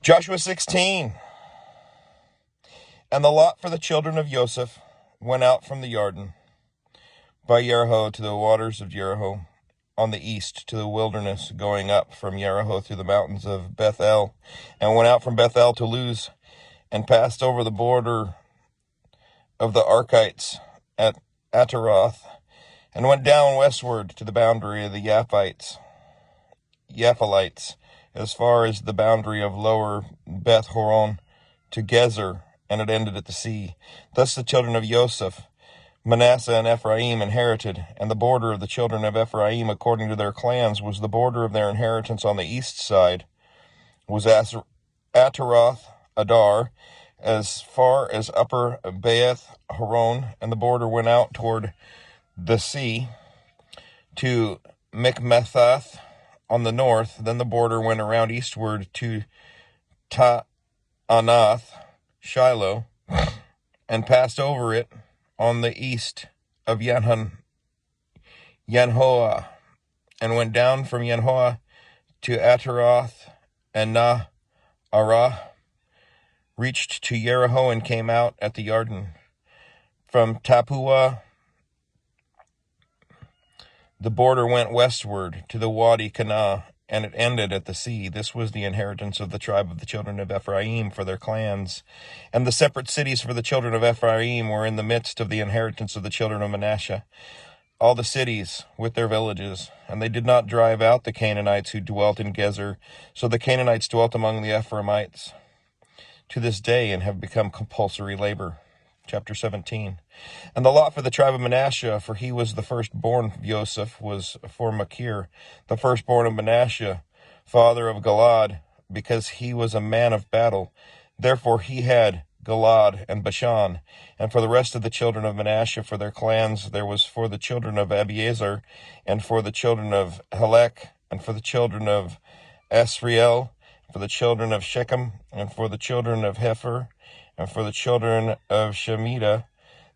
Joshua 16. And the lot for the children of Joseph went out from the Jordan by Jericho to the waters of Jericho on the east to the wilderness, going up from Jericho through the mountains of Bethel, and went out from Bethel to Luz, and passed over the border of the Archites at Ataroth, and went down westward to the boundary of the Japhalites, as far as the boundary of lower Beth Horon to Gezer, and it ended at the sea. Thus the children of Joseph, Manasseh and Ephraim inherited, and the border of the children of Ephraim according to their clans was the border of their inheritance on the east side, was Ataroth Adar, as far as upper Beth Horon, and the border went out toward the sea to Mikmethath on the north. Then the border went around eastward to Ta'anath, Shiloh, and passed over it on the east of Yanhoah, and went down from Yanhoah to Ataroth and Na'arah, reached to Jericho, and came out at the Jordan. From Tappuah the border went westward to the Wadi Kanah, and it ended at the sea. This was the inheritance of the tribe of the children of Ephraim for their clans. And the separate cities for the children of Ephraim were in the midst of the inheritance of the children of Manasseh, all the cities with their villages. And they did not drive out the Canaanites who dwelt in Gezer, so the Canaanites dwelt among the Ephraimites to this day and have become compulsory labor. Chapter 17. And the lot for the tribe of Manasseh, for he was the firstborn of Joseph, was for Machir, the firstborn of Manasseh, father of Gilad, because he was a man of battle. Therefore he had Gilad and Bashan. And for the rest of the children of Manasseh, for their clans, there was for the children of Abiezer, and for the children of Helek, and for the children of Asriel, for the children of Shechem, and for the children of Hepher, and for the children of Shemida.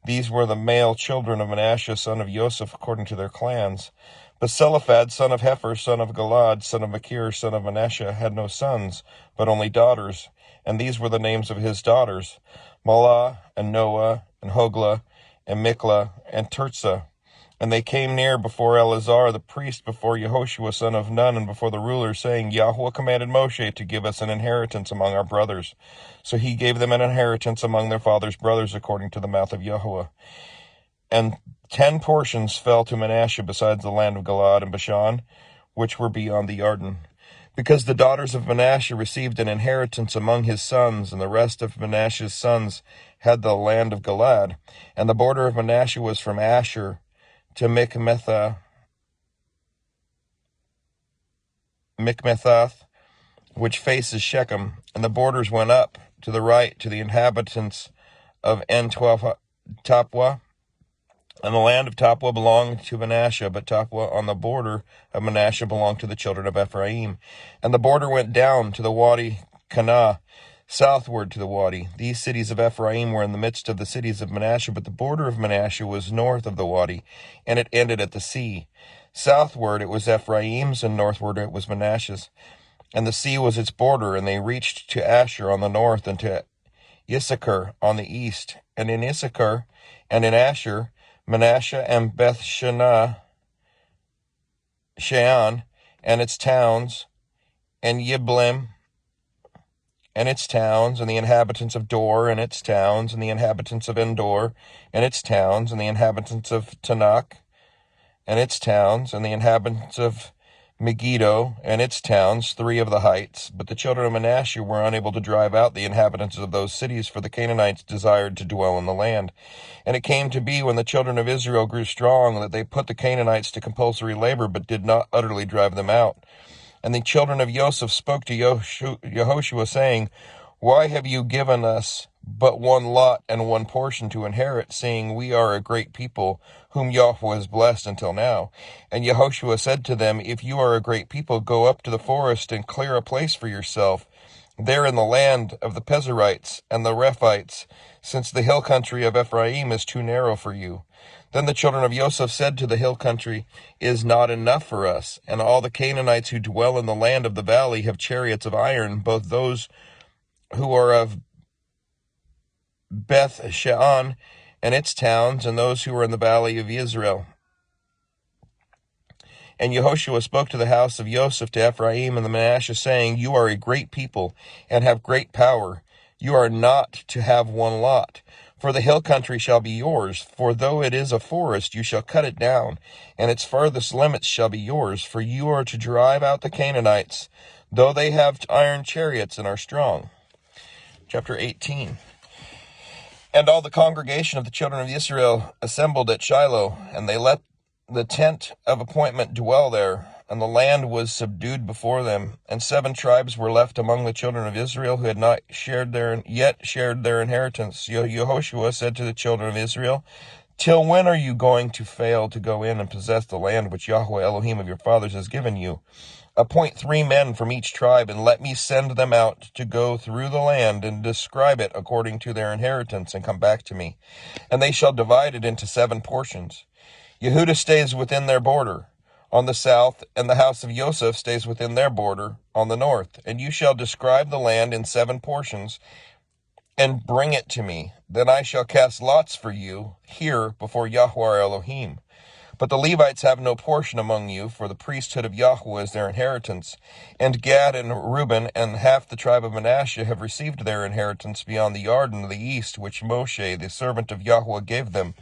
These were the male children of Manasseh, son of Joseph, according to their clans. But Zelophehad, son of Hepher, son of Gilad, son of Machir, son of Manasseh, had no sons, but only daughters. And these were the names of his daughters: Mahlah, and Noah, and Hoglah, and Miklah, and Tirzah. And they came near before Eleazar the priest, before Yehoshua son of Nun, and before the rulers, saying, Yahweh commanded Moshe to give us an inheritance among our brothers. So he gave them an inheritance among their father's brothers, according to the mouth of Yahweh. And 10 portions fell to Manasseh besides the land of Gilad and Bashan, which were beyond the Jordan, because the daughters of Manasseh received an inheritance among his sons, and the rest of Manasseh's sons had the land of Gilad. And the border of Manasseh was from Asher to Mikmethath, which faces Shechem, and the borders went up to the right to the inhabitants of En-Tappuah, and the land of Tappuah belonged to Manasseh, but Tappuah on the border of Manasseh belonged to the children of Ephraim. And the border went down to the Wadi Kanah, southward to the Wadi. These cities of Ephraim were in the midst of the cities of Manasseh, but the border of Manasseh was north of the Wadi, and it ended at the sea. Southward it was Ephraim's, and northward it was Manasseh's. And the sea was its border, and they reached to Asher on the north, and to Issachar on the east. And in Issachar and in Asher, Manasseh and Beth-Shean and its towns, and Yiblim and its towns, and the inhabitants of Dor and its towns, and the inhabitants of Endor and its towns, and the inhabitants of Tanakh and its towns, and the inhabitants of Megiddo and its towns, 3 of the heights. But the children of Manasseh were unable to drive out the inhabitants of those cities, for the Canaanites desired to dwell in the land. And it came to be, when the children of Israel grew strong, that they put the Canaanites to compulsory labor, but did not utterly drive them out. And the children of Joseph spoke to Yehoshua, saying, Why have you given us but one lot and one portion to inherit, seeing we are a great people, whom Yahweh has blessed until now? And Yehoshua said to them, If you are a great people, go up to the forest and clear a place for yourself there in the land of the Pezerites and the Rephites, since the hill country of Ephraim is too narrow for you. Then the children of Joseph said to the hill country, Is not enough for us, and all the Canaanites who dwell in the land of the valley have chariots of iron, both those who are of Beth Shean and its towns, and those who are in the valley of Israel. And Yehoshua spoke to the house of Joseph, to Ephraim and the Manasseh, saying, You are a great people, and have great power. You are not to have one lot. For the hill country shall be yours, for though it is a forest, you shall cut it down, and its farthest limits shall be yours, for you are to drive out the Canaanites, though they have iron chariots and are strong. Chapter 18. And all the congregation of the children of Israel assembled at Shiloh, and they let the tent of appointment dwell there, and the land was subdued before them. And 7 tribes were left among the children of Israel who had not yet shared their inheritance. Yehoshua said to the children of Israel, Till when are you going to fail to go in and possess the land which Yahweh Elohim of your fathers has given you? Appoint 3 men from each tribe, and let me send them out to go through the land and describe it according to their inheritance, and come back to me. And they shall divide it into 7 portions. Yehudah stays within their border on the south, and the house of Joseph stays within their border on the north. And you shall describe the land in 7 portions, and bring it to me. Then I shall cast lots for you here before Yahweh Elohim. But the Levites have no portion among you, for the priesthood of Yahweh is their inheritance. And Gad and Reuben and half the tribe of Manasseh have received their inheritance beyond the Jordan of the east, which Moshe, the servant of Yahweh, gave them.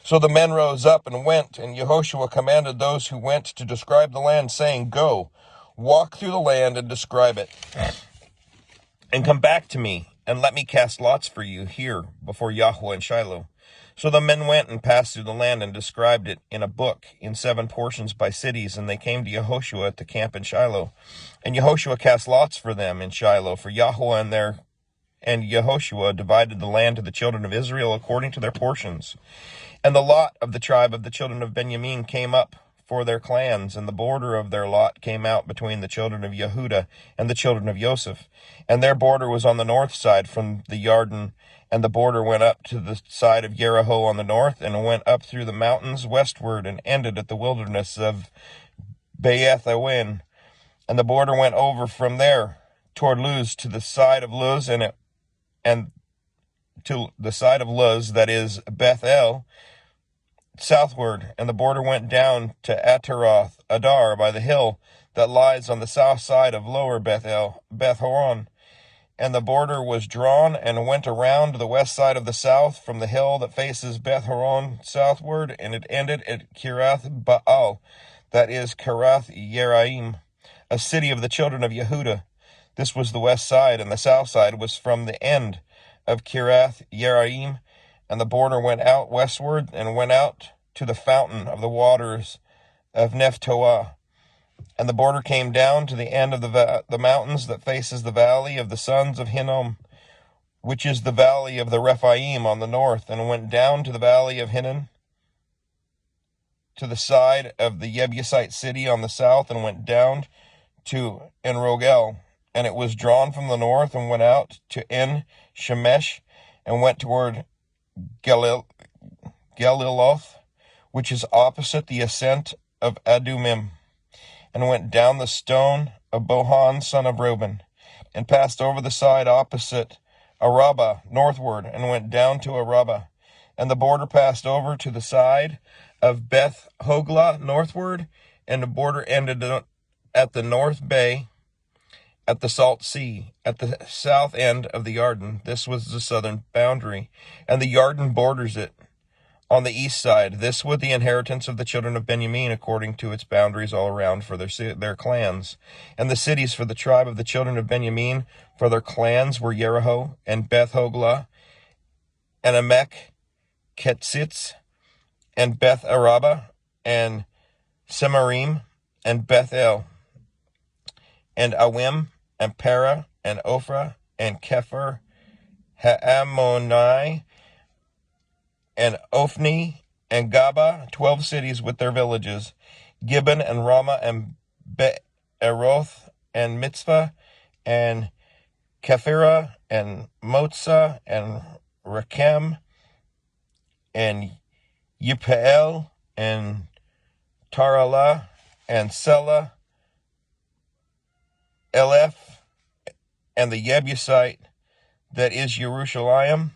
So the men rose up and went, and Yehoshua commanded those who went to describe the land, saying, Go, walk through the land and describe it, and come back to me, and let me cast lots for you here before Yahweh in Shiloh. So the men went and passed through the land and described it in a book in 7 portions by cities, and they came to Yehoshua at the camp in Shiloh. And Yehoshua cast lots for them in Shiloh, for Yahweh and Yehoshua divided the land to the children of Israel according to their portions. And the lot of the tribe of the children of Benjamin came up for their clans, and the border of their lot came out between the children of Yehudah and the children of Joseph. And their border was on the north side from the Jordan, and the border went up to the side of Jericho on the north, and went up through the mountains westward, and ended at the wilderness of Beeth-awen. And the border went over from there toward Luz to the side of Luz, and to the side of Luz, that is Bethel, southward. And the border went down to Ataroth Adar by the hill that lies on the south side of lower Beth-horon. And the border was drawn and went around the west side of the south from the hill that faces Beth-horon southward, and it ended at Kirath Baal, that is Kirath Yeraim, a city of the children of Yehudah. This was the west side, and the south side was from the end of Kirath Yeraim. And the border went out westward, and went out to the fountain of the waters of Nephtoah. And the border came down to the end of the mountains that faces the valley of the sons of Hinnom, which is the valley of the Rephaim on the north, and went down to the valley of Hinnom, to the side of the Jebusite city on the south, and went down to En-rogel. And it was drawn from the north, and went out to En-shemesh, and went toward Galiloth, which is opposite the ascent of Adumim, and went down the stone of Bohan, son of Reuben, and passed over the side opposite Arabah northward, and went down to Arabah. And the border passed over to the side of Beth Hoglah northward, and the border ended at the north bay, at the Salt Sea, at the south end of the Jordan. This was the southern boundary, and the Jordan borders it on the east side. This was the inheritance of the children of Benjamin according to its boundaries all around for their clans. And the cities for the tribe of the children of Benjamin for their clans were Jericho, and Beth Hoglah, and Amek, Ketzitz, and Beth Arabah, and Semarim, and Bethel, and Awim, and Para, and Ophrah, and Kepher, Ha'amonai, and Ophni, and Gaba, 12 cities with their villages, Gibbon, and Ramah, and Be'eroth, and Mitzvah, and Kephirah, and Motzah, and Rechem, and Yipa'el, and Taralah, and Selah, Eleph, and the Jebusite that is Jerusalem,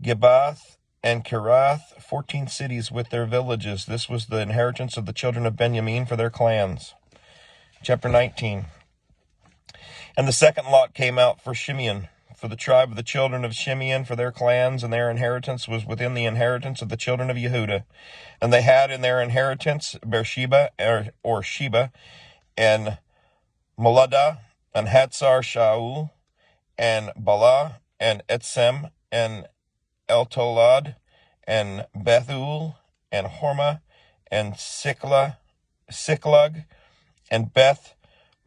Gibath, and Kirath, 14 cities with their villages. This was the inheritance of the children of Benjamin for their clans. Chapter 19. And the second lot came out for Shimeon, for the tribe of the children of Shimeon, for their clans, and their inheritance was within the inheritance of the children of Yehudah. And they had in their inheritance Beersheba, or Sheba, and Moladah, and Hatzar Shaul, and Bala, and Etsem, and Eltolad, and Bethul, and Hormah, and Siklag, and Beth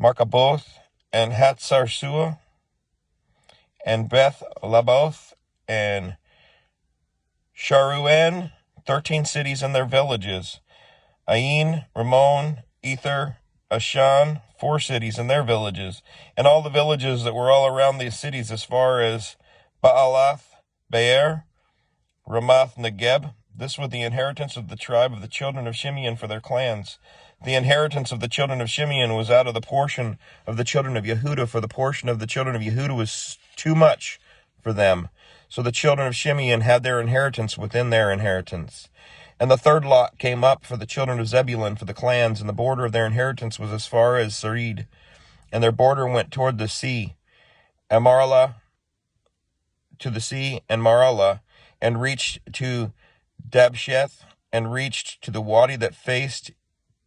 Markaboth, and Hatzarsua, and Beth Laboth, and Sharuan, 13 cities and their villages. Ain, Ramon, Ether, Ashan, 4 cities and their villages, and all the villages that were all around these cities as far as Baalath, Beer, Ramath Negeb. This was the inheritance of the tribe of the children of Shimeon for their clans. The inheritance of the children of Shimeon was out of the portion of the children of Yehudah, for the portion of the children of Yehudah was too much for them. So the children of Shimeon had their inheritance within their inheritance. And the third lot came up for the children of Zebulun for the clans, and the border of their inheritance was as far as Sarid, and their border went toward the sea, Amarala to the sea, and Marala, and reached to Dabsheth, and reached to the wadi that faced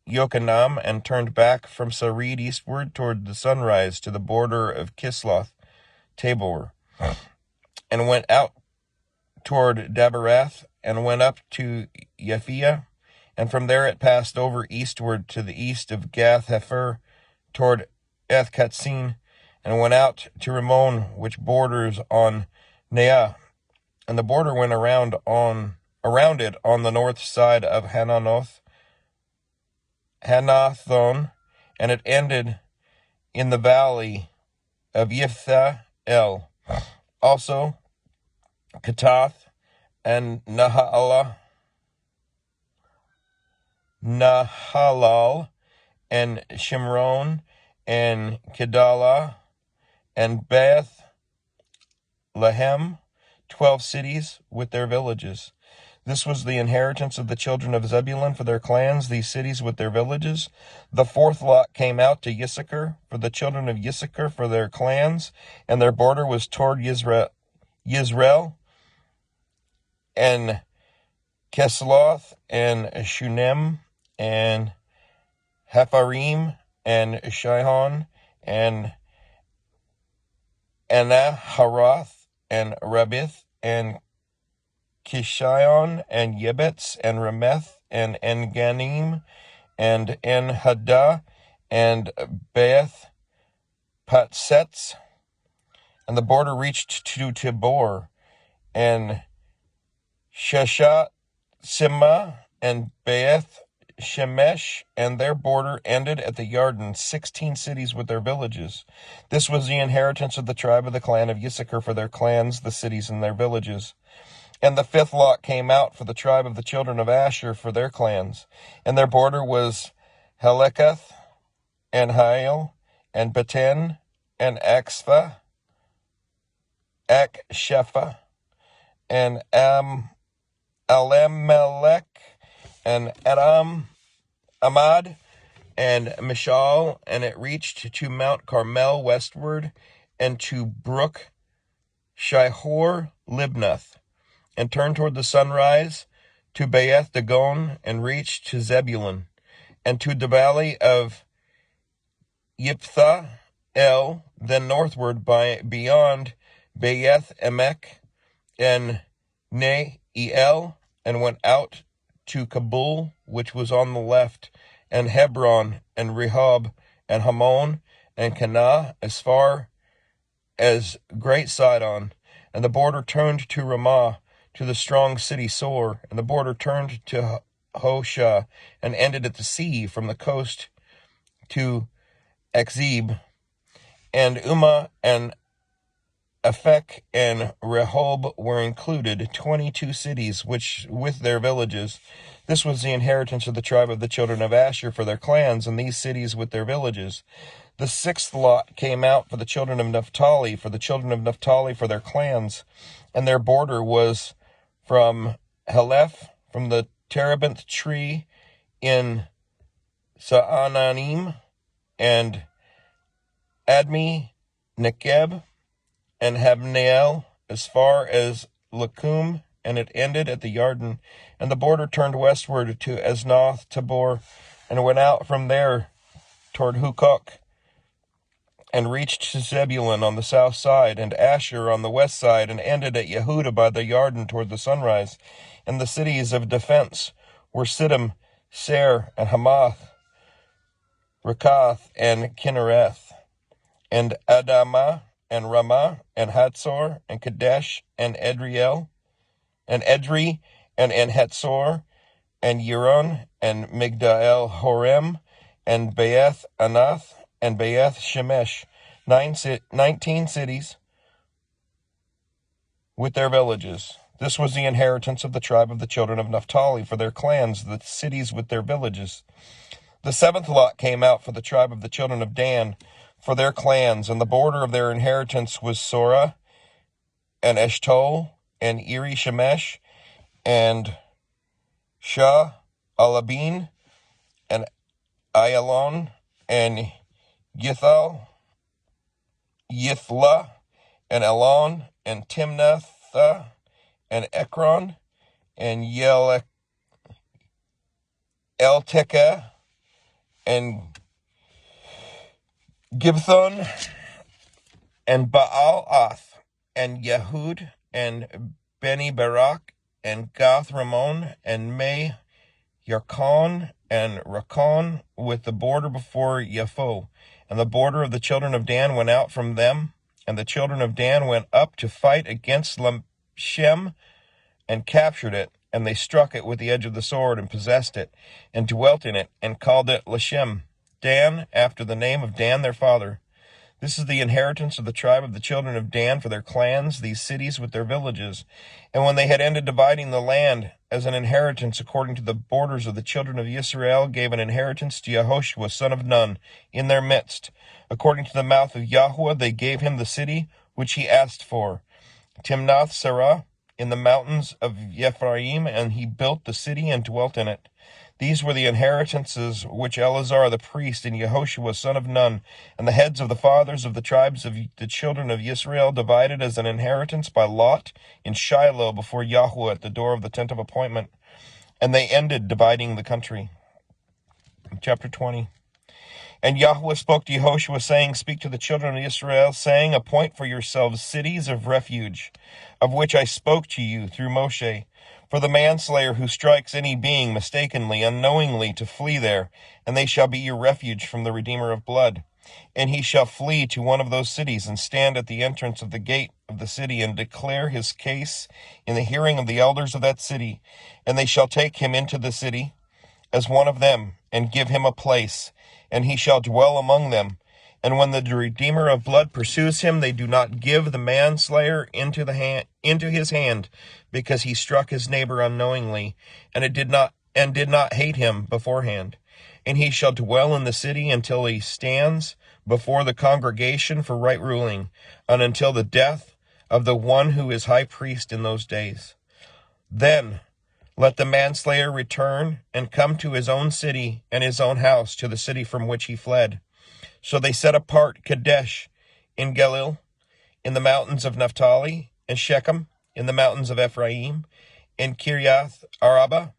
Yokanam, and turned back from Sarid eastward toward the sunrise to the border of Kisloth Tabor, and went out toward Daberath, and went up to Yephia, and from there it passed over eastward to the east of Gath Hefer toward Eth-Katzin, and went out to Rimmon, which borders on Neah, and the border went around it on the north side of Hanathon, and it ended in the valley of Yiphthah-El. Also, Katath, and Nahalal, and Shimron, and Kedalah, and Beth Lehem, 12 cities with their villages. This was the inheritance of the children of Zebulun for their clans, these cities with their villages. The fourth lot came out to Issachar, for the children of Issachar for their clans, and their border was toward Yisrael, and Kesloth, and Shunem, and Hapharim, and Shihon, and Anaharath, and Rabith, and Kishion, and Yebetz, and Rameth, and Enganim, and Enhaddah, and Beth Patsetz, and the border reached to Tabor, and Sheshat Simma, and Beth Shemesh, and their border ended at the Yarden, 16 cities with their villages. This was the inheritance of the tribe of the clan of Issachar for their clans, the cities and their villages. And the fifth lot came out for the tribe of the children of Asher for their clans, and their border was Helekath, and Hail, and Beten, and Akshepha, and Alamelech, and Adam, Amad, and Mishal, and it reached to Mount Carmel westward, and to brook Shihor Libnath, and turned toward the sunrise, to Beth Dagon, and reached to Zebulun, and to the valley of Yiphthah-El, then northward beyond Beth Emek, and Neiel, and went out to Kabul, which was on the left, and Hebron, and Rehob, and Hamon, and Canaan, as far as Great Sidon, and the border turned to Ramah, to the strong city Sor, and the border turned to Hosha, and ended at the sea from the coast to Akzib, and Ummah, and Aphek, and Rehob were included, 22 cities, which with their villages. This was the inheritance of the tribe of the children of Asher for their clans, and these cities with their villages. The sixth lot came out for the children of Naphtali, for their clans, and their border was from Heleph, from the terebinth tree in Saananim, and Admi, Nekeb, and Habneel, as far as Lakum, and it ended at the Yarden. And the border turned westward to Esnoth Tabor, and went out from there toward Hukok, and reached to Zebulun on the south side, and Asher on the west side, and ended at Yehuda by the Yarden toward the sunrise. And the cities of defense were Siddim, Ser, and Hamath, Rakath, and Kinnereth, and Adamah, and Ramah, and Hatzor, and Kadesh, and Edrei, and Enhatzor, and Euron, and Migdal Horem, and Beeth Anath, and Beeth Shemesh, 19 cities with their villages. This was the inheritance of the tribe of the children of Naphtali for their clans, the cities with their villages. The seventh lot came out for the tribe of the children of Dan for their clans, and the border of their inheritance was Sora, and Eshtaol, and Iri Shemesh, and Shah Alabin, and Ayalon, and Yithla, and Elon, and Timnath, and Ekron, and Eltekeh, and Gibthon, and Baal-Oth, and Yehud, and Beni Barak, and Gath Ramon, and May Yarkon, and Rakon, with the border before Yapho. And the border of the children of Dan went out from them, and the children of Dan went up to fight against Lashem, and captured it, and they struck it with the edge of the sword, and possessed it, and dwelt in it, and called it Lashem, Dan, after the name of Dan their father. This is the inheritance of the tribe of the children of Dan for their clans, these cities with their villages. And when they had ended dividing the land as an inheritance according to the borders of the children of Israel, gave an inheritance to Yehoshua son of Nun in their midst. According to the mouth of Yahweh, they gave him the city which he asked for, Timnath Serah, in the mountains of Ephraim, and he built the city and dwelt in it. These were the inheritances which Eleazar the priest and Yehoshua son of Nun, and the heads of the fathers of the tribes of the children of Israel, divided as an inheritance by lot in Shiloh before Yahweh at the door of the tent of appointment. And they ended dividing the country. Chapter 20. And Yahweh spoke to Yehoshua, saying, Speak to the children of Israel, saying, Appoint for yourselves cities of refuge, of which I spoke to you through Moshe, for the manslayer who strikes any being mistakenly, unknowingly, to flee there, and they shall be your refuge from the Redeemer of blood. And he shall flee to one of those cities, and stand at the entrance of the gate of the city, and declare his case in the hearing of the elders of that city. And they shall take him into the city as one of them, and give him a place, and he shall dwell among them. And when the Redeemer of blood pursues him, they do not give the manslayer into his hand, because he struck his neighbor unknowingly, and did not hate him beforehand. And he shall dwell in the city until he stands before the congregation for right ruling, and until the death of the one who is high priest in those days. Then let the manslayer return and come to his own city and his own house, to the city from which he fled. So they set apart Kadesh in Galil, in the mountains of Naphtali, and Shechem, in the mountains of Ephraim, in Kiriath Araba,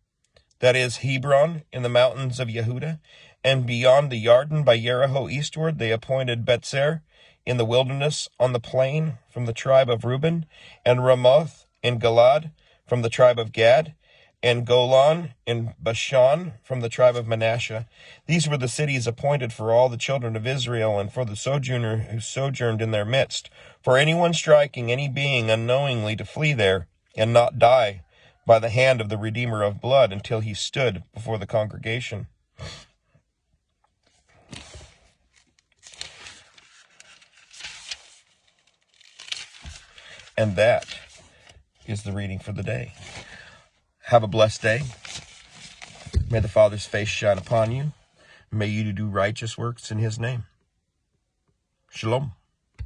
that is Hebron, in the mountains of Yehuda, and beyond the Yarden by Jericho eastward they appointed Betzer, in the wilderness on the plain, from the tribe of Reuben, and Ramoth in Galad, from the tribe of Gad, and Golan in Bashan, from the tribe of Manasseh. These were the cities appointed for all the children of Israel, and for the sojourner who sojourned in their midst, for anyone striking any being unknowingly to flee there, and not die by the hand of the Redeemer of blood, until he stood before the congregation. And that is the reading for the day. Have a blessed day. May the Father's face shine upon you. May you do righteous works in his name. Shalom.